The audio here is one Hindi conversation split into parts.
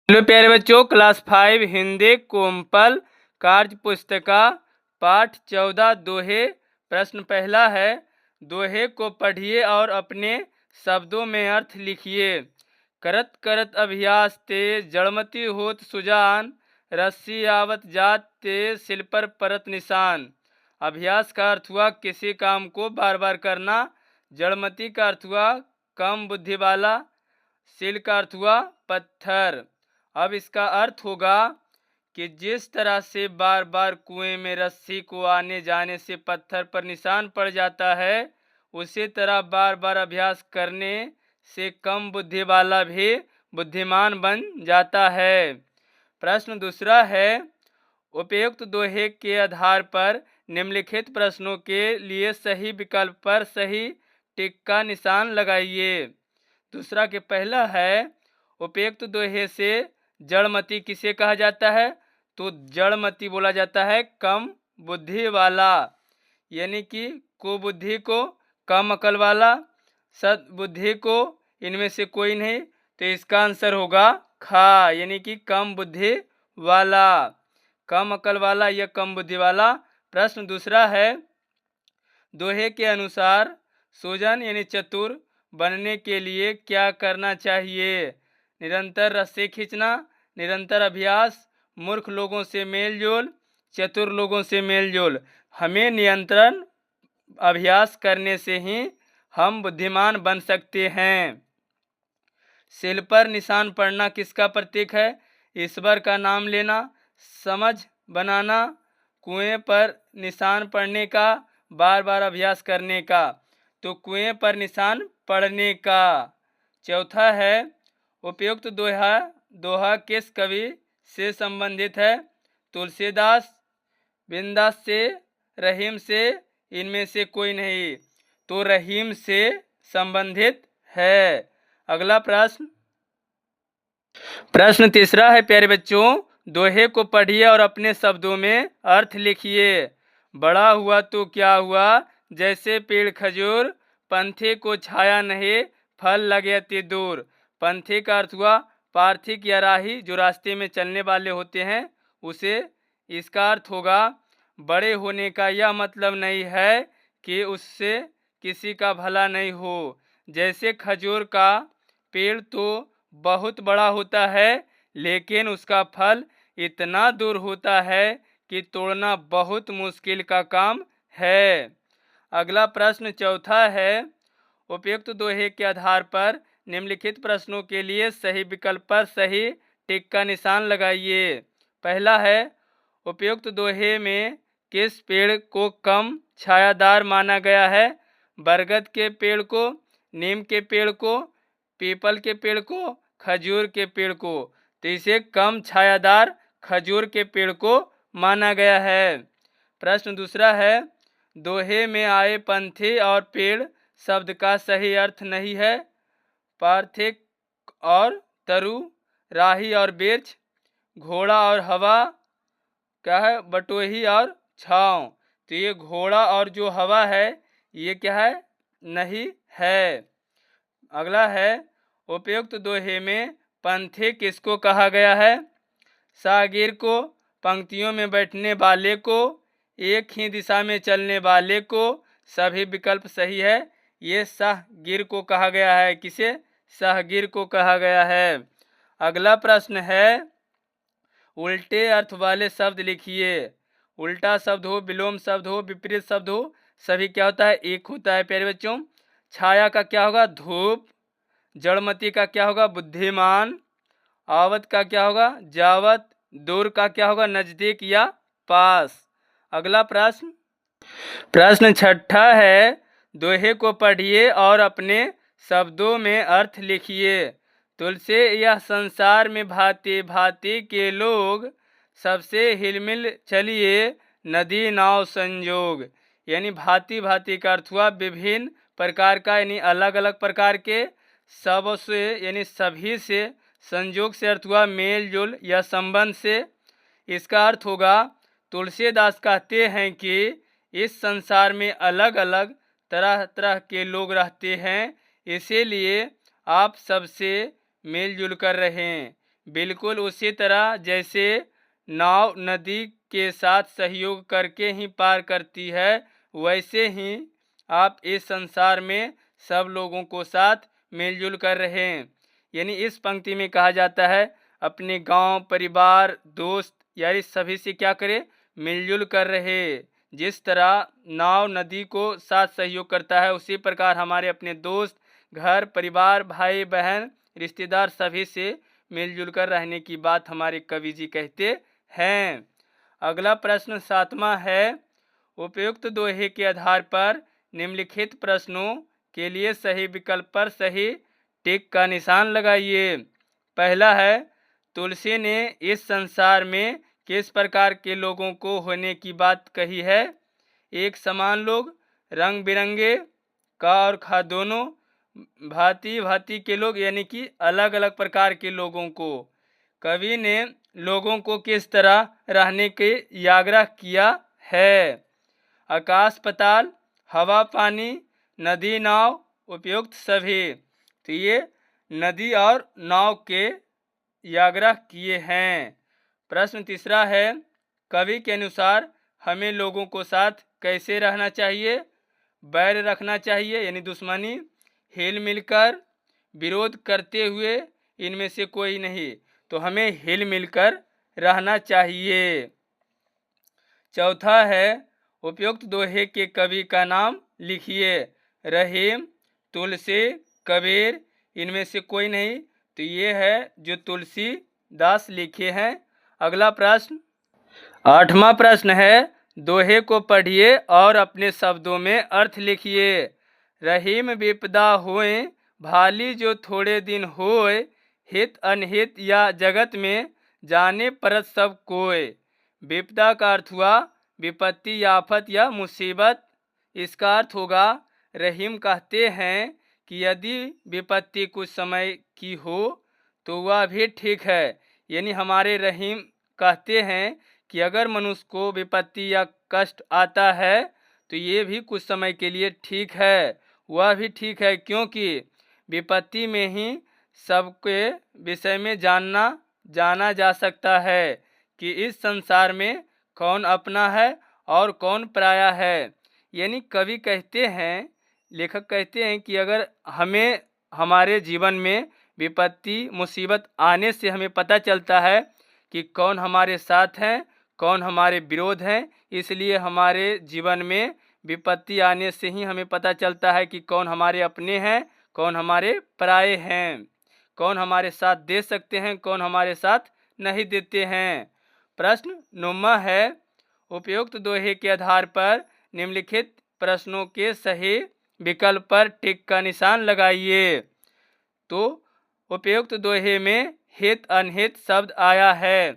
हेलो प्यारे बच्चों, क्लास 5 हिंदी कोमपल कार्य पुस्तिका पाठ 14 दोहे। प्रश्न पहला है, दोहे को पढ़िए और अपने शब्दों में अर्थ लिखिए। करत करत अभ्यास ते जड़मति होत सुजान, रस्सी आवत जात ते सिल पर परत निशान। अभ्यास का अर्थ हुआ किसी काम को बार बार करना। जड़मति का अर्थ हुआ कम बुद्धि वाला। सिल का अर्थ हुआ पत्थर। अब इसका अर्थ होगा कि जिस तरह से बार बार कुएं में रस्सी को आने जाने से पत्थर पर निशान पड़ जाता है, उसी तरह बार बार अभ्यास करने से कम बुद्धि वाला भी बुद्धिमान बन जाता है। प्रश्न दूसरा है, उपयुक्त दोहे के आधार पर निम्नलिखित प्रश्नों के लिए सही विकल्प पर सही टिक का निशान लगाइए। दूसरा के पहला है, उपयुक्त दोहे से जड़मति किसे कहा जाता है? तो जड़मति बोला जाता है कम बुद्धि वाला, यानी कि कुबुद्धि को, कम अकल वाला, सद्बुद्धि को, इनमें से कोई नहीं। तो इसका आंसर होगा खा, यानी कि कम बुद्धि वाला, कम अकल वाला या कम बुद्धि वाला। प्रश्न दूसरा है, दोहे के अनुसार सुजन यानी चतुर बनने के लिए क्या करना चाहिए? निरंतर रस्सी खींचना, निरंतर अभ्यास, मूर्ख लोगों से मेल जोल, चतुर लोगों से मेल जोल। हमें निरंतर अभ्यास करने से ही हम बुद्धिमान बन सकते हैं। सिल पर निशान पड़ना किसका प्रतीक है? ईश्वर का नाम लेना। समझ बनाना, कुएं पर निशान पड़ने का, बार बार अभ्यास करने का, तो कुएं पर निशान पड़ने का। चौथा है, उपयुक्त दोहा किस कवि से संबंधित है? तुलसीदास, बिंदास से, रहीम से, इनमें से कोई नहीं। तो रहीम से संबंधित है। अगला प्रश्न तीसरा है, प्यारे बच्चों, दोहे को पढ़िए और अपने शब्दों में अर्थ लिखिए। बड़ा हुआ तो क्या हुआ, जैसे पेड़ खजूर, पंथे को छाया नहीं, फल लगे अति दूर। पंथे का अर्थ हुआ पार्थिक या राही, जो रास्ते में चलने वाले होते हैं उसे। इसका अर्थ होगा बड़े होने का यह मतलब नहीं है कि उससे किसी का भला नहीं हो। जैसे खजूर का पेड़ तो बहुत बड़ा होता है, लेकिन उसका फल इतना दूर होता है कि तोड़ना बहुत मुश्किल का काम है। अगला प्रश्न चौथा है, उपयुक्त दोहे के आधार पर निम्नलिखित प्रश्नों के लिए सही विकल्प पर सही टिक का निशान लगाइए। पहला है, उपयुक्त दोहे में किस पेड़ को कम छायादार माना गया है? बरगद के पेड़ को, नीम के पेड़ को, पीपल के पेड़ को, खजूर के पेड़ को। तो इसे कम छायादार खजूर के पेड़ को माना गया है। प्रश्न दूसरा है, दोहे में आए पंथी और पेड़ शब्द का सही अर्थ नहीं है। पार्थिक और तरु, राही और बिरछ, घोड़ा और हवा, क्या है? बटोही और छाँव। तो ये घोड़ा और जो हवा है ये क्या है? नहीं है। अगला है, उपयुक्त दोहे में पंथी किसको कहा गया है? सागिर को, पंक्तियों में बैठने वाले को, एक ही दिशा में चलने वाले को। सभी विकल्प सही है। ये सहगिर को कहा गया है। किसे? सहगिर को कहा गया है। अगला प्रश्न है, उल्टे अर्थ वाले शब्द लिखिए। उल्टा शब्द हो, विलोम शब्द हो, विपरीत शब्द हो, सभी क्या होता है? एक होता है प्यारे बच्चों। छाया का क्या होगा? धूप। जड़मति का क्या होगा? बुद्धिमान। आवत का क्या होगा? जावत। दूर का क्या होगा? नजदीक या पास। अगला प्रश्न छठा है, दोहे को पढ़िए और अपने शब्दों में अर्थ लिखिए। तुलसी यह संसार में भांति भांति के लोग, सबसे हिलमिल चलिए नदी नाव संजोग। यानी भांति भांति का अर्थ हुआ विभिन्न प्रकार का, यानी अलग अलग प्रकार के, सब से यानी सभी से, संयोग से अर्थ हुआ मेल जोल या संबंध से। इसका अर्थ होगा तुलसीदास कहते हैं कि इस संसार में अलग अलग तरह तरह के लोग रहते हैं, इसीलिए आप सबसे मेल जुल कर रहें। बिल्कुल उसी तरह जैसे नाव नदी के साथ सहयोग करके ही पार करती है, वैसे ही आप इस संसार में सब लोगों को साथ मिलजुल कर रहें। यानी इस पंक्ति में कहा जाता है अपने गांव, परिवार, दोस्त यानी सभी से क्या करें, मिलजुल कर रहे। जिस तरह नाव नदी को साथ सहयोग करता है, उसी प्रकार हमारे अपने दोस्त, घर परिवार, भाई बहन, रिश्तेदार सभी से मिलजुल कर रहने की बात हमारे कवि जी कहते हैं। अगला प्रश्न 7वां है, उपयुक्त दोहे के आधार पर निम्नलिखित प्रश्नों के लिए सही विकल्प पर सही टिक का निशान लगाइए। पहला है, तुलसी ने इस संसार में किस प्रकार के लोगों को होने की बात कही है? एक समान लोग, रंग बिरंगे, का और खा दोनों, भांति भांति के लोग यानी कि अलग अलग प्रकार के लोगों को। कवि ने लोगों को किस तरह रहने के आग्रह किया है? आकाश पाताल, हवा पानी, नदी नाव, उपयुक्त सभी। तो ये नदी और नाव के आग्रह किए हैं। प्रश्न तीसरा है, कवि के अनुसार हमें लोगों को साथ कैसे रहना चाहिए? बैर रखना चाहिए यानी दुश्मनी, हिल मिलकर, विरोध करते हुए, इनमें से कोई नहीं। तो हमें हिल मिलकर रहना चाहिए। चौथा है, उपयुक्त दोहे के कवि का नाम लिखिए। रहीम, तुलसी, कबीर, इनमें से कोई नहीं। तो ये है जो तुलसीदास लिखे हैं। अगला प्रश्न 8वां प्रश्न है, दोहे को पढ़िए और अपने शब्दों में अर्थ लिखिए। रहीम विपदा होए, भाली जो थोड़े दिन होए, हित अनहित या जगत में जाने परत सब कोय। विपदा का अर्थ हुआ विपत्ति, आफत या मुसीबत। इसका अर्थ होगा रहीम कहते हैं कि यदि विपत्ति कुछ समय की हो तो वह भी ठीक है। यानी हमारे रहीम कहते हैं कि अगर मनुष्य को विपत्ति या कष्ट आता है तो ये भी कुछ समय के लिए ठीक है, वह भी ठीक है, क्योंकि विपत्ति में ही सबके विषय में जाना जा सकता है कि इस संसार में कौन अपना है और कौन पराया है। यानी कवि कहते हैं, लेखक कहते हैं कि अगर हमें हमारे जीवन में विपत्ति मुसीबत आने से हमें पता चलता है कि कौन हमारे साथ हैं, कौन हमारे विरोध हैं। इसलिए हमारे जीवन में विपत्ति आने से ही हमें पता चलता है कि कौन हमारे अपने हैं, कौन हमारे पराये हैं, कौन हमारे साथ दे सकते हैं, कौन हमारे साथ नहीं देते हैं। प्रश्न 9वां है, उपयुक्त दोहे के आधार पर निम्नलिखित प्रश्नों के सही विकल्प पर टिक का निशान लगाइए। तो उपयुक्त दोहे में हित अनहित शब्द आया है।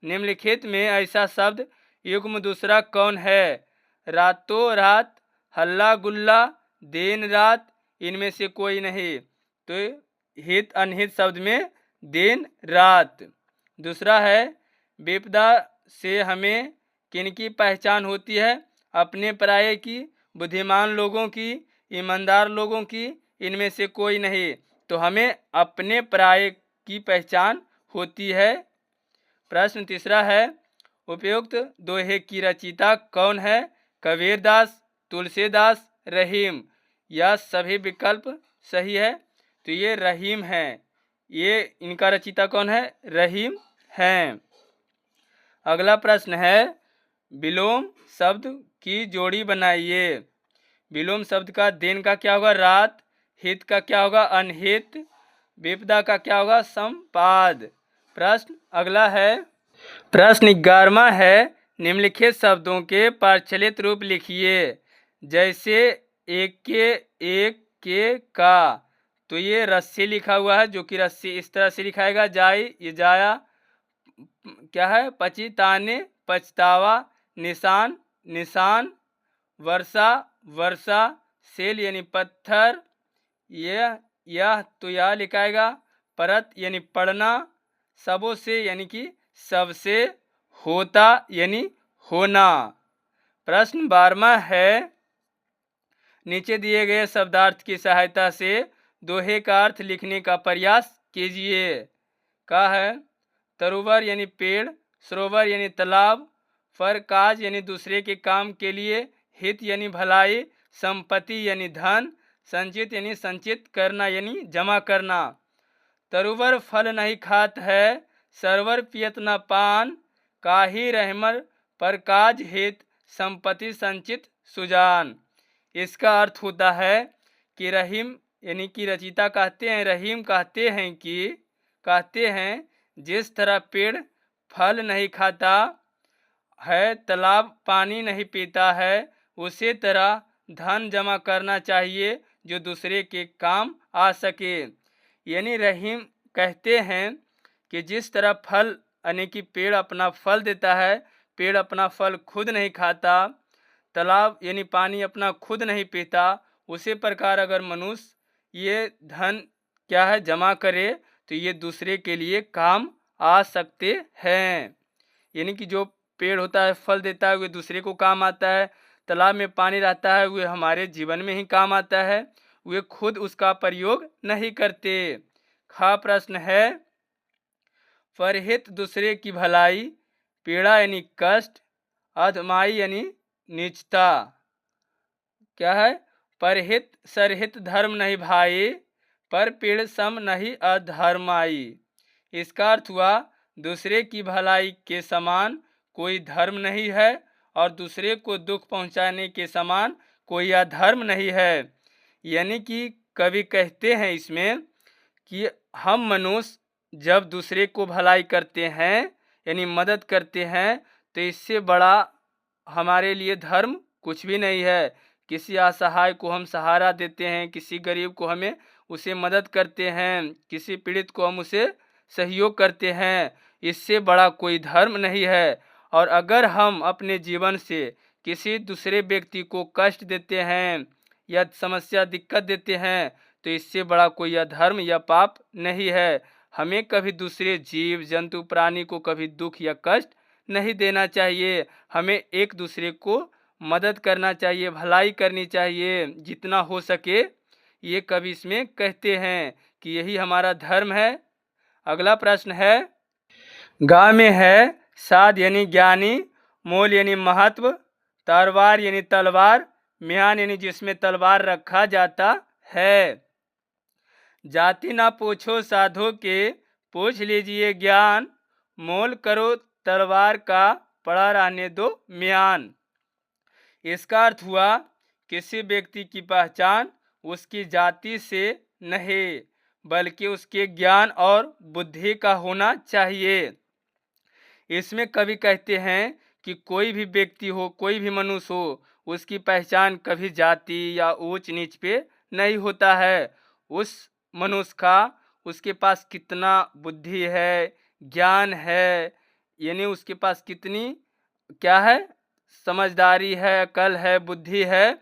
निम्नलिखित में ऐसा शब्द युग्म दूसरा कौन है? रातों रात, हल्ला गुल्ला, दिन रात, इनमें से कोई नहीं। तो हित अनहित शब्द में दिन रात। दूसरा है, विपदा से हमें किनकी पहचान होती है? अपने पराये की, बुद्धिमान लोगों की, ईमानदार लोगों की, इनमें से कोई नहीं। तो हमें अपने पराये की पहचान होती है। प्रश्न तीसरा है, उपयुक्त दोहे की रचयिता कौन है? कबीरदास, तुलसीदास, रहीम, यह सभी विकल्प सही है। तो ये रहीम है, ये इनका रचयिता कौन है? रहीम हैं। अगला प्रश्न है, विलोम शब्द की जोड़ी बनाइए। विलोम शब्द का दिन का क्या होगा? रात, हित का क्या होगा? अनहित, विपदा का क्या होगा? संपाद। प्रश्न अगला है, प्रश्न 11वां है, निम्नलिखित शब्दों के प्रचलित रूप लिखिए। जैसे एक के का, तो ये रस्सी लिखा हुआ है, जो कि रस्सी इस तरह से लिखाएगा, जाई, ये जाया, क्या है? पचिताने, पछतावा, निशान, निशान, वर्षा, वर्षा, सेल यानी पत्थर, यह तो यह लिखाएगा, परत यानी पढ़ना, सबों से यानी कि सबसे, होता यानी होना। प्रश्न 12वां है, नीचे दिए गए शब्दार्थ की सहायता से दोहे का अर्थ लिखने का प्रयास कीजिए। का है। तरुवर यानी पेड़, सरोवर यानी तालाब, फर काज यानी दूसरे के काम के लिए, हित यानी भलाई, संपत्ति यानी धन, संचित यानी संचित करना यानी जमा करना। तरुवर फल नहीं खात है, सरवर पियत न पान, काही रहमर पर काज हित, संपत्ति संचित सुजान। इसका अर्थ होता है कि रहीम यानी कि रचिता कहते हैं, रहीम कहते हैं जिस तरह पेड़ फल नहीं खाता है, तालाब पानी नहीं पीता है, उसी तरह धन जमा करना चाहिए जो दूसरे के काम आ सके। यानी रहीम कहते हैं कि जिस तरह फल यानी कि पेड़ अपना फल देता है, पेड़ अपना फल खुद नहीं खाता, तालाब यानी पानी अपना खुद नहीं पीता, उसी प्रकार अगर मनुष्य ये धन क्या है जमा करे तो ये दूसरे के लिए काम आ सकते हैं। यानी कि जो पेड़ होता है फल देता है वे दूसरे को काम आता है, तालाब में पानी रहता है वे हमारे जीवन में ही काम आता है, वे खुद उसका प्रयोग नहीं करते। खा प्रश्न है, परहित दूसरे की भलाई, पीड़ा यानी कष्ट, अधमाई यानी नीचता। क्या है? परहित सरहित धर्म नहीं भाई, पर पीड़ सम नहीं अधर्माई। इसका अर्थ हुआ दूसरे की भलाई के समान कोई धर्म नहीं है और दूसरे को दुख पहुंचाने के समान कोई अधर्म नहीं है। यानी कि कवि कहते हैं इसमें कि हम मनुष्य जब दूसरे को भलाई करते हैं यानी मदद करते हैं तो इससे बड़ा हमारे लिए धर्म कुछ भी नहीं है। किसी असहाय को हम सहारा देते हैं, किसी गरीब को हमें उसे मदद करते हैं, किसी पीड़ित को हम उसे सहयोग करते हैं, इससे बड़ा कोई धर्म नहीं है। और अगर हम अपने जीवन से किसी दूसरे व्यक्ति को कष्ट देते हैं या समस्या दिक्कत देते हैं तो इससे बड़ा कोई अधर्म या पाप नहीं है। हमें कभी दूसरे जीव जंतु प्राणी को कभी दुख या कष्ट नहीं देना चाहिए। हमें एक दूसरे को मदद करना चाहिए, भलाई करनी चाहिए जितना हो सके। ये कवि इसमें कहते हैं कि यही हमारा धर्म है। अगला प्रश्न है, गा में है साध यानी ज्ञानी, मोल यानी महत्व, तरवार यानी तलवार, म्यान यानी जिसमें तलवार रखा जाता है। जाति ना पूछो साधु के, पूछ लीजिए ज्ञान, मोल करो तलवार का, पड़ा रहने दो म्यान। इसका अर्थ हुआ किसी व्यक्ति की पहचान उसकी जाति से नहीं बल्कि उसके ज्ञान और बुद्धि का होना चाहिए। इसमें कवि कहते हैं कि कोई भी व्यक्ति हो, कोई भी मनुष्य हो, उसकी पहचान कभी जाति या ऊंच नीच पे नहीं होता है। उस मनुष्य का उसके पास कितना बुद्धि है, ज्ञान है, यानी उसके पास कितनी क्या है समझदारी है, अकल है, बुद्धि है,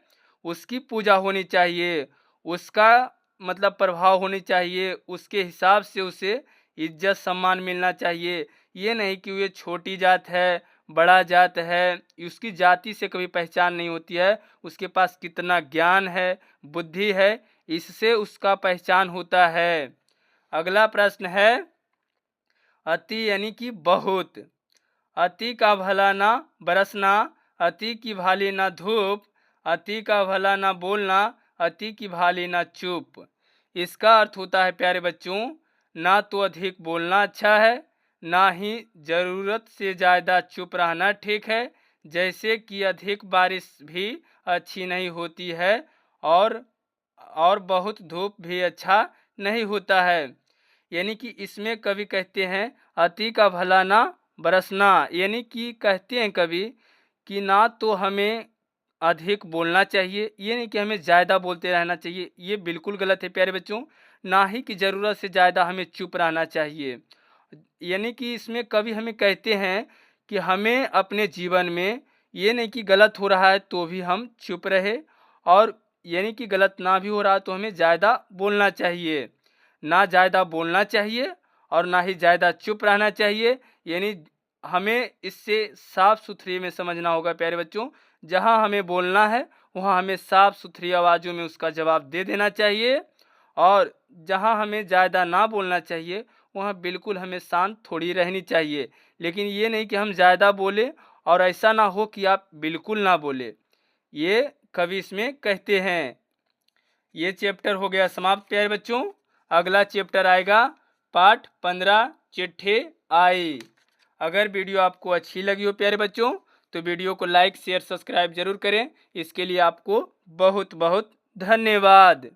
उसकी पूजा होनी चाहिए, उसका मतलब प्रभाव होनी चाहिए, उसके हिसाब से उसे इज्जत सम्मान मिलना चाहिए। ये नहीं कि ये छोटी जात है, बड़ा जात है, उसकी जाति से कभी पहचान नहीं होती है। उसके पास कितना ज्ञान है, बुद्धि है, इससे उसका पहचान होता है। अगला प्रश्न है, अति यानी कि बहुत, अति का भला ना बरसना, अति की भाली ना धूप, अति का भला ना बोलना, अति की भाली ना चुप। इसका अर्थ होता है प्यारे बच्चों, ना तो अधिक बोलना अच्छा है, ना ही ज़रूरत से ज़्यादा चुप रहना ठीक है। जैसे कि अधिक बारिश भी अच्छी नहीं होती है और बहुत धूप भी अच्छा नहीं होता है। यानी कि इसमें कवि कहते हैं अति का भला ना बरसना, यानी कि कहते हैं कवि कि ना तो हमें अधिक बोलना चाहिए, ये नहीं कि हमें ज़्यादा बोलते रहना चाहिए, ये बिल्कुल गलत है प्यारे बच्चों। ना ही कि ज़रूरत से ज़्यादा हमें चुप रहना चाहिए। यानी कि इसमें कवि हमें कहते हैं कि हमें अपने जीवन में ये नहीं कि गलत हो रहा है तो भी हम चुप रहे, और यानी कि गलत ना भी हो रहा है तो हमें ज़्यादा बोलना चाहिए। ना ज़्यादा बोलना चाहिए और ना ही ज़्यादा चुप रहना चाहिए। यानी हमें इससे साफ सुथरी में समझना होगा प्यारे बच्चों, जहाँ हमें बोलना है वहाँ हमें साफ सुथरी आवाज़ों में उसका जवाब दे देना चाहिए, और जहाँ हमें ज़्यादा ना बोलना चाहिए वहाँ बिल्कुल हमें शांत थोड़ी रहनी चाहिए। लेकिन ये नहीं कि हम ज़्यादा बोले और ऐसा ना हो कि आप बिल्कुल ना बोले, ये कवि इसमें कहते हैं। ये चैप्टर हो गया समाप्त प्यारे बच्चों। अगला चैप्टर आएगा पाठ 15 चिट्ठी आई। अगर वीडियो आपको अच्छी लगी हो प्यारे बच्चों तो वीडियो को लाइक शेयर सब्सक्राइब जरूर करें। इसके लिए आपको बहुत बहुत धन्यवाद।